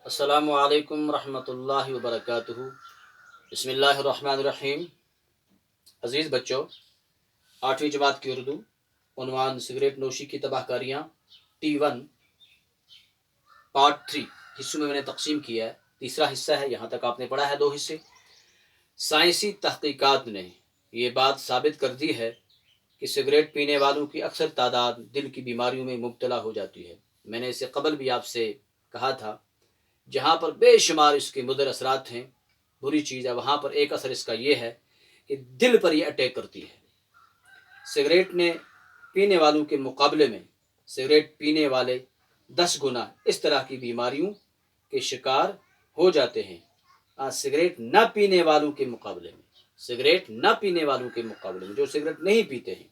السلام علیکم ورحمۃ اللہ وبرکاتہ۔ بسم اللہ الرحمن الرحیم۔ عزیز بچوں، 8ویں جماعت کی اردو، عنوان سگریٹ نوشی کی تباہ کاریاں، T1 پارٹ 3 حصوں میں نے تقسیم کیا ہے۔ تیسرا حصہ ہے، یہاں تک آپ نے پڑھا ہے 2 حصے۔ سائنسی تحقیقات نے یہ بات ثابت کر دی ہے کہ سگریٹ پینے والوں کی اکثر تعداد دل کی بیماریوں میں مبتلا ہو جاتی ہے۔ میں نے اسے قبل بھی آپ سے کہا تھا، جہاں پر بے شمار اس کے مضر اثرات ہیں، بری چیز ہے، وہاں پر ایک اثر اس کا یہ ہے کہ دل پر یہ اٹیک کرتی ہے۔ سگریٹ نے پینے والوں کے مقابلے میں سگریٹ پینے والے 10 گنا اس طرح کی بیماریوں کے شکار ہو جاتے ہیں۔ سگریٹ نہ پینے والوں کے مقابلے میں، سگریٹ نہ پینے والوں کے مقابلے میں، جو سگریٹ نہیں پیتے ہیں،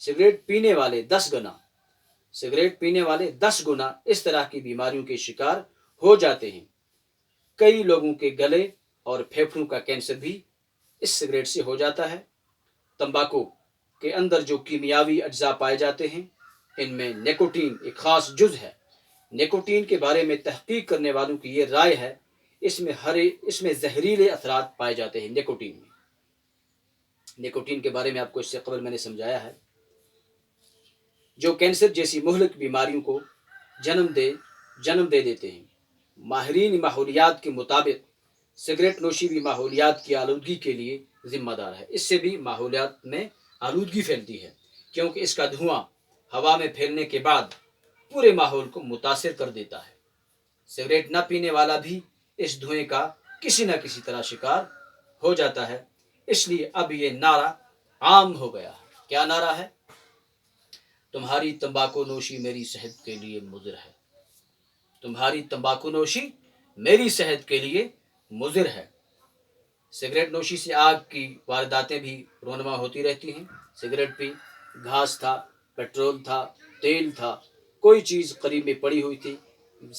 سگریٹ پینے والے 10 گنا اس طرح کی بیماریوں کے شکار ہو جاتے ہیں۔ کئی لوگوں کے گلے اور پھیپھڑوں کا کینسر بھی اس سگریٹ سے ہو جاتا ہے۔ تمباکو کے اندر جو کیمیاوی اجزاء پائے جاتے ہیں، ان میں نیکوٹین ایک خاص جز ہے۔ نیکوٹین کے بارے میں تحقیق کرنے والوں کی یہ رائے ہے، اس میں زہریلے اثرات پائے جاتے ہیں۔ نیکوٹین کے بارے میں آپ کو اس سے قبل میں نے سمجھایا ہے، جو کینسر جیسی مہلک بیماریوں کو جنم دے دیتے ہیں۔ ماہرین ماحولیات کے مطابق سگریٹ نوشی بھی ماحولیات کی آلودگی کے لیے ذمہ دار ہے۔ اس سے بھی ماحولیات میں آلودگی پھیلتی ہے، کیونکہ اس کا دھواں ہوا میں پھیلنے کے بعد پورے ماحول کو متاثر کر دیتا ہے۔ سگریٹ نہ پینے والا بھی اس دھوئیں کا کسی نہ کسی طرح شکار ہو جاتا ہے۔ اس لیے اب یہ نعرہ عام ہو گیا ہے۔ کیا نعرہ ہے؟ تمہاری تمباکو نوشی میری صحت کے لیے مضر ہے۔ تمہاری تمباکو نوشی میری صحت کے لیے مضر ہے۔ سگریٹ نوشی سے آگ کی وارداتیں بھی رونما ہوتی رہتی ہیں۔ سگریٹ پی، گھاس تھا، پیٹرول تھا، تیل تھا، کوئی چیز قریب میں پڑی ہوئی تھی،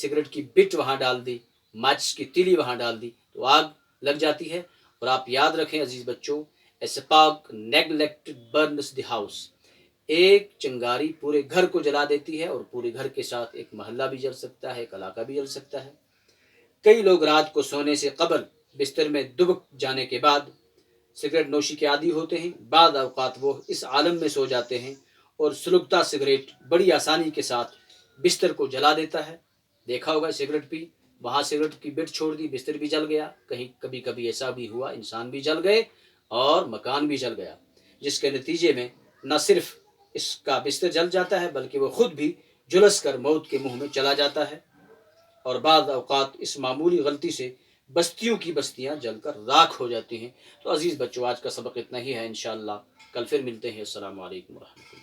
سگریٹ کی بٹ وہاں ڈال دی، ماچس کی تیلی وہاں ڈال دی تو آگ لگ جاتی ہے۔ اور آپ یاد رکھیں عزیز بچوں، اے spark neglected Burns the house. ایک چنگاری پورے گھر کو جلا دیتی ہے، اور پورے گھر کے ساتھ ایک محلہ بھی جل سکتا ہے، ایک علاقہ بھی جل سکتا ہے۔ کئی لوگ رات کو سونے سے قبل بستر میں دبک جانے کے بعد سگریٹ نوشی کے عادی ہوتے ہیں۔ بعض اوقات وہ اس عالم میں سو جاتے ہیں اور سلگتا سگریٹ بڑی آسانی کے ساتھ بستر کو جلا دیتا ہے۔ دیکھا ہوگا سگریٹ پی، وہاں سگریٹ کی بٹ چھوڑ دی، بستر بھی جل گیا۔ کبھی ایسا بھی ہوا، انسان بھی جل گئے اور مکان بھی جل گیا، جس کے نتیجے میں نہ صرف اس کا بستر جل جاتا ہے بلکہ وہ خود بھی جلس کر موت کے منہ میں چلا جاتا ہے۔ اور بعض اوقات اس معمولی غلطی سے بستیوں کی بستیاں جل کر راکھ ہو جاتی ہیں۔ تو عزیز بچوں، آج کا سبق اتنا ہی ہے۔ انشاءاللہ کل پھر ملتے ہیں۔ السلام علیکم ورحمۃ اللہ۔